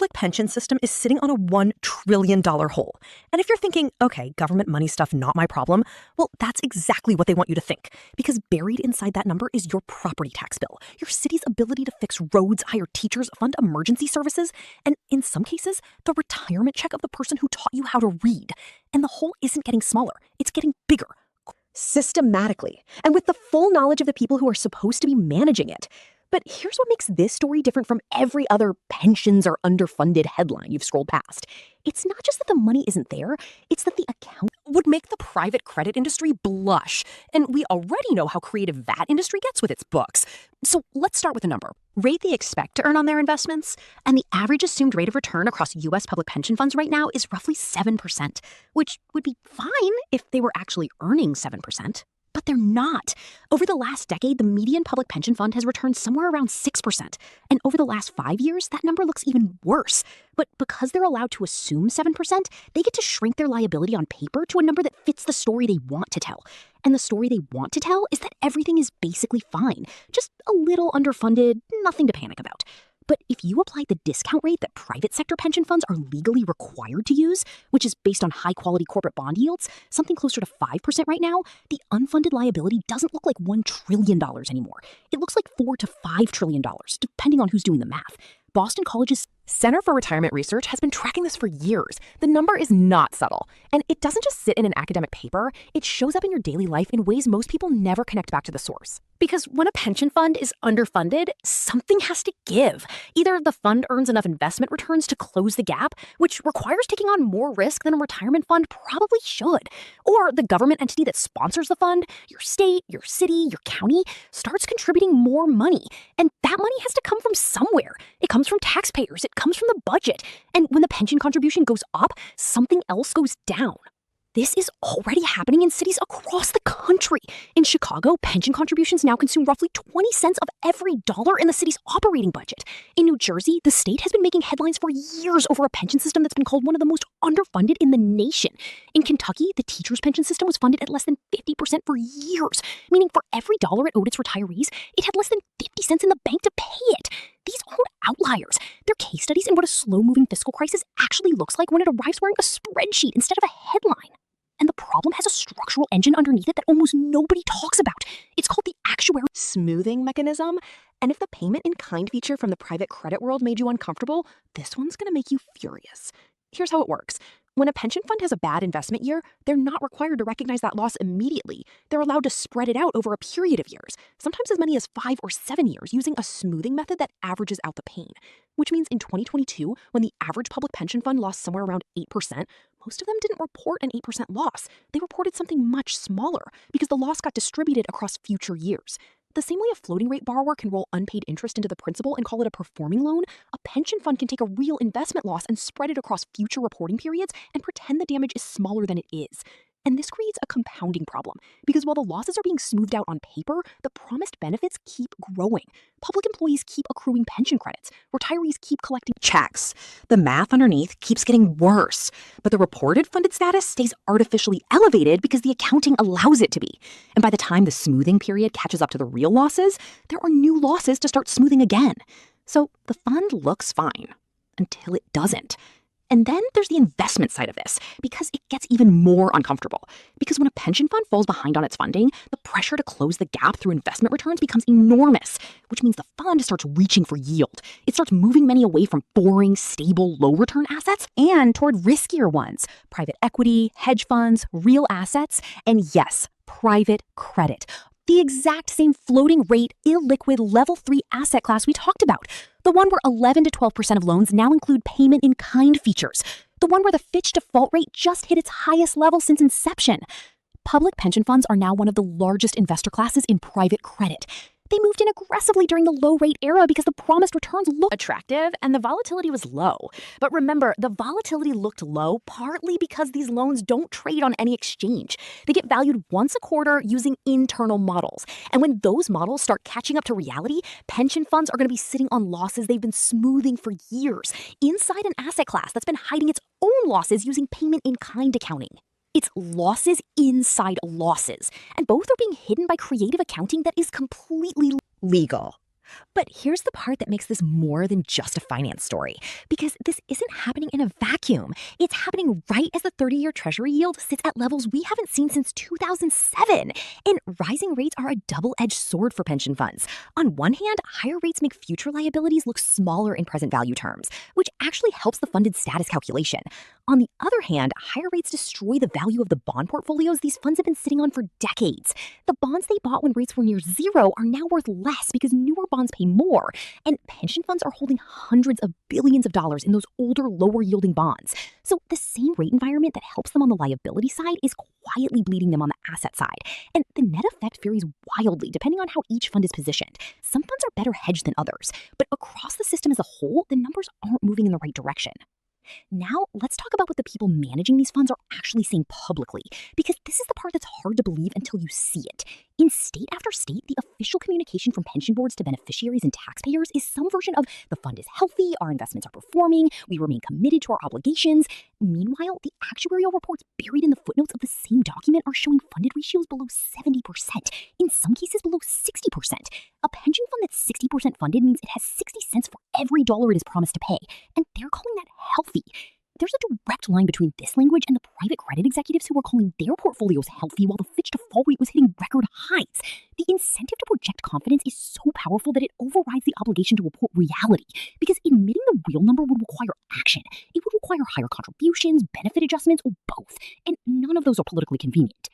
public pension system is sitting on a $1 trillion hole. And if you're thinking, okay, government money stuff, not my problem, well, that's exactly what they want you to think. Because buried inside that number is your property tax bill, your city's ability to fix roads, hire teachers, fund emergency services, and in some cases, the retirement check of the person who taught you how to read. And the hole isn't getting smaller, it's getting bigger. Systematically, and with the full knowledge of the people who are supposed to be managing it. But here's what makes this story different from every other pensions or underfunded headline you've scrolled past. It's not just that the money isn't there, it's that the account would make the private credit industry blush. And we already know how creative that industry gets with its books. So let's start with a number. Rate they expect to earn on their investments, and the average assumed rate of return across U.S. public pension funds right now is roughly 7%, which would be fine if they were actually earning 7%. But they're not. Over the last decade, the median public pension fund has returned somewhere around 6%. And over the last 5 years, that number looks even worse. But because they're allowed to assume 7%, they get to shrink their liability on paper to a number that fits the story they want to tell. And the story they want to tell is that everything is basically fine. Just a little underfunded, nothing to panic about. But if you apply the discount rate that private sector pension funds are legally required to use, which is based on high-quality corporate bond yields, something closer to 5% right now, the unfunded liability doesn't look like $1 trillion anymore. It looks like $4 to $5 trillion, depending on who's doing the math. Boston College's Center for Retirement Research has been tracking this for years. The number is not subtle, and it doesn't just sit in an academic paper, it shows up in your daily life in ways most people never connect back to the source. Because when a pension fund is underfunded, something has to give. Either the fund earns enough investment returns to close the gap, which requires taking on more risk than a retirement fund probably should, or the government entity that sponsors the fund, your state, your city, your county, starts contributing more money. And that money has to come from somewhere. It comes from taxpayers. It comes from the budget. And when the pension contribution goes up, something else goes down. This is already happening in cities across the country. In Chicago, pension contributions now consume roughly 20 cents of every dollar in the city's operating budget. In New Jersey, the state has been making headlines for years over a pension system that's been called one of the most underfunded in the nation. In Kentucky, the teachers' pension system was funded at less than 50% for years, meaning for every dollar it owed its retirees, it had less than 50 cents in the bank to pay it. These aren't outliers. They're case studies in what a slow-moving fiscal crisis actually looks like when it arrives wearing a spreadsheet instead of a headline. And the problem has a structural engine underneath it that almost nobody talks about. It's called the actuarial smoothing mechanism. And if the payment in kind feature from the private credit world made you uncomfortable, this one's going to make you furious. Here's how it works. When a pension fund has a bad investment year, they're not required to recognize that loss immediately. They're allowed to spread it out over a period of years, sometimes as many as 5 or 7 years, using a smoothing method that averages out the pain. Which means in 2022, when the average public pension fund lost somewhere around 8%, most of them didn't report an 8% loss. They reported something much smaller because the loss got distributed across future years. The same way a floating rate borrower can roll unpaid interest into the principal and call it a performing loan, a pension fund can take a real investment loss and spread it across future reporting periods and pretend the damage is smaller than it is. And this creates a compounding problem, because while the losses are being smoothed out on paper, the promised benefits keep growing. Public employees keep accruing pension credits. Retirees keep collecting checks. The math underneath keeps getting worse, but the reported funded status stays artificially elevated because the accounting allows it to be. And by the time the smoothing period catches up to the real losses, there are new losses to start smoothing again. So the fund looks fine until it doesn't. And then there's the investment side of this, because it gets even more uncomfortable. Because when a pension fund falls behind on its funding, the pressure to close the gap through investment returns becomes enormous, which means the fund starts reaching for yield. It starts moving money away from boring, stable, low-return assets and toward riskier ones, private equity, hedge funds, real assets, and yes, private credit. The exact same floating rate, illiquid, level 3 asset class we talked about. The one where 11 to 12% of loans now include payment in kind features. The one where the Fitch default rate just hit its highest level since inception. Public pension funds are now one of the largest investor classes in private credit. They moved in aggressively during the low-rate era because the promised returns looked attractive and the volatility was low. But remember, the volatility looked low partly because these loans don't trade on any exchange. They get valued once a quarter using internal models. And when those models start catching up to reality, pension funds are going to be sitting on losses they've been smoothing for years inside an asset class that's been hiding its own losses using payment-in-kind accounting. It's losses inside losses, and both are being hidden by creative accounting that is completely legal. But here's the part that makes this more than just a finance story, because this isn't happening in a vacuum. It's happening right as the 30-year Treasury yield sits at levels we haven't seen since 2007. And rising rates are a double-edged sword for pension funds. On one hand, higher rates make future liabilities look smaller in present value terms, which actually helps the funded status calculation. On the other hand, higher rates destroy the value of the bond portfolios these funds have been sitting on for decades. The bonds they bought when rates were near zero are now worth less because newer bonds pay more, and pension funds are holding hundreds of billions of dollars in those older, lower-yielding bonds. So the same rate environment that helps them on the liability side is quietly bleeding them on the asset side. And the net effect varies wildly depending on how each fund is positioned. Some funds are better hedged than others, but across the system as a whole, the numbers aren't moving in the right direction. Now, let's talk about what the people managing these funds are actually saying publicly, because this is the part that's hard to believe until you see it. In state after state, the official communication from pension boards to beneficiaries and taxpayers is some version of the fund is healthy, our investments are performing, we remain committed to our obligations. Meanwhile, the actuarial reports buried in the footnotes of the same document are showing funded ratios below 70%, in some cases below 60%. A pension fund that's 60% funded means it has 60 cents for every dollar it is promised to pay, and they're calling that healthy. There's a direct line between this language and the private credit executives who were calling their portfolios healthy while the Fitch default rate was hitting record highs. The incentive to project confidence is so powerful that it overrides the obligation to report reality, because admitting the real number would require action. It would require higher contributions, benefit adjustments, or both, and none of those are politically convenient.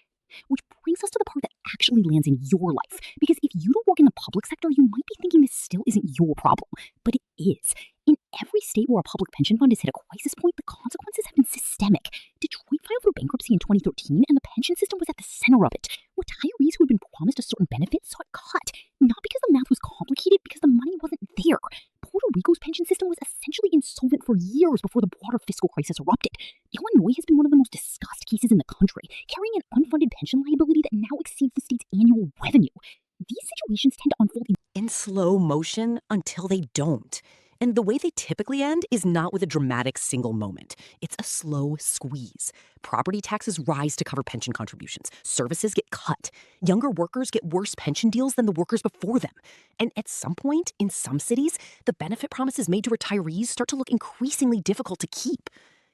Which brings us to the part that actually lands in your life, because if you don't work in the public sector, you might be thinking this still isn't your problem, but it is. In every state where a public pension fund has hit a crisis point, the consequences have been systemic. Detroit filed for bankruptcy in 2013, and the pension system was at the center of it. Retirees who had been promised a certain benefit saw it cut, not because the math was complicated, because the money wasn't there. Puerto Rico's pension system was essentially insolvent for years before the broader fiscal crisis erupted. Illinois has been one of the most discussed cases in the country, carrying an unfunded pension liability that now exceeds the state's annual revenue. These situations tend to unfold In slow motion until they don't. And the way they typically end is not with a dramatic single moment. It's a slow squeeze. Property taxes rise to cover pension contributions. Services get cut. Younger workers get worse pension deals than the workers before them. And at some point, in some cities, the benefit promises made to retirees start to look increasingly difficult to keep.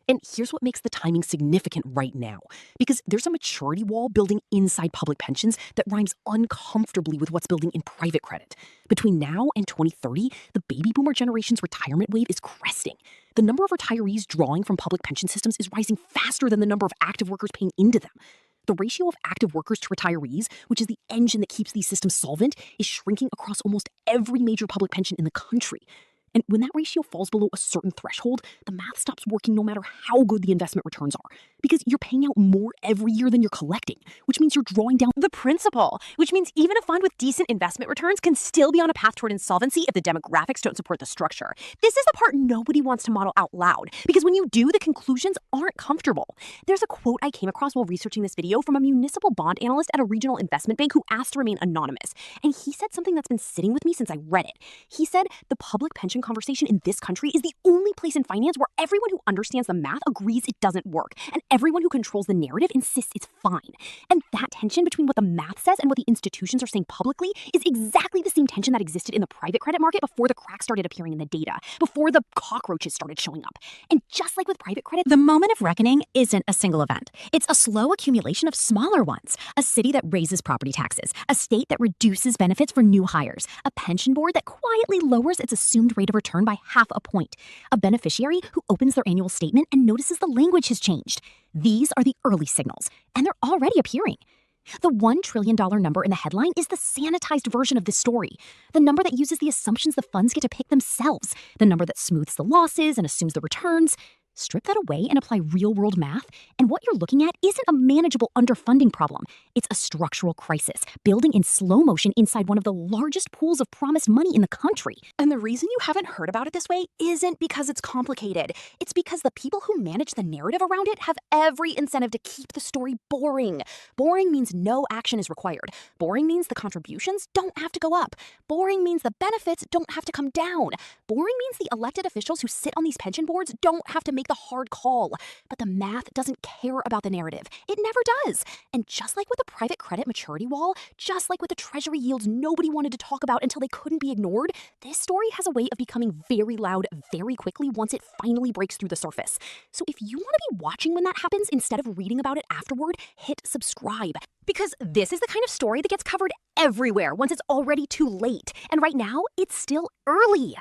And here's what makes the timing significant right now. Because there's a maturity wall building inside public pensions that rhymes uncomfortably with what's building in private credit. Between now and 2030, the baby boomer generation's retirement wave is cresting. The number of retirees drawing from public pension systems is rising faster than the number of active workers paying into them. The ratio of active workers to retirees, which is the engine that keeps these systems solvent, is shrinking across almost every major public pension in the country. And when that ratio falls below a certain threshold, the math stops working no matter how good the investment returns are. Because you're paying out more every year than you're collecting, which means you're drawing down the principal, which means even a fund with decent investment returns can still be on a path toward insolvency if the demographics don't support the structure. This is the part nobody wants to model out loud, because when you do, the conclusions aren't comfortable. There's a quote I came across while researching this video from a municipal bond analyst at a regional investment bank who asked to remain anonymous. And he said something that's been sitting with me since I read it. He said, the public pension conversation in this country is the only place in finance where everyone who understands the math agrees it doesn't work, and everyone who controls the narrative insists it's fine. And that tension between what the math says and what the institutions are saying publicly is exactly the same tension that existed in the private credit market before the cracks started appearing in the data, before the cockroaches started showing up. And just like with private credit, the moment of reckoning isn't a single event. It's a slow accumulation of smaller ones. A city that raises property taxes, a state that reduces benefits for new hires, a pension board that quietly lowers its assumed rate of return by half a point, a beneficiary who opens their annual statement and notices the language has changed. These are the early signals, and they're already appearing. The $1 trillion number in the headline is the sanitized version of this story, the number that uses the assumptions the funds get to pick themselves, the number that smooths the losses and assumes the returns. Strip that away and apply real-world math, and what you're looking at isn't a manageable underfunding problem. It's a structural crisis, building in slow motion inside one of the largest pools of promised money in the country. And the reason you haven't heard about it this way isn't because it's complicated. It's because the people who manage the narrative around it have every incentive to keep the story boring. Boring means no action is required. Boring means the contributions don't have to go up. Boring means the benefits don't have to come down. Boring means the elected officials who sit on these pension boards don't have to make make the hard call. But the math doesn't care about the narrative. It never does. And just like with the private credit maturity wall, just like with the treasury yields nobody wanted to talk about until they couldn't be ignored, this story has a way of becoming very loud very quickly once it finally breaks through the surface. So if you want to be watching when that happens instead of reading about it afterward, hit subscribe. Because this is the kind of story that gets covered everywhere once it's already too late. And right now, it's still early.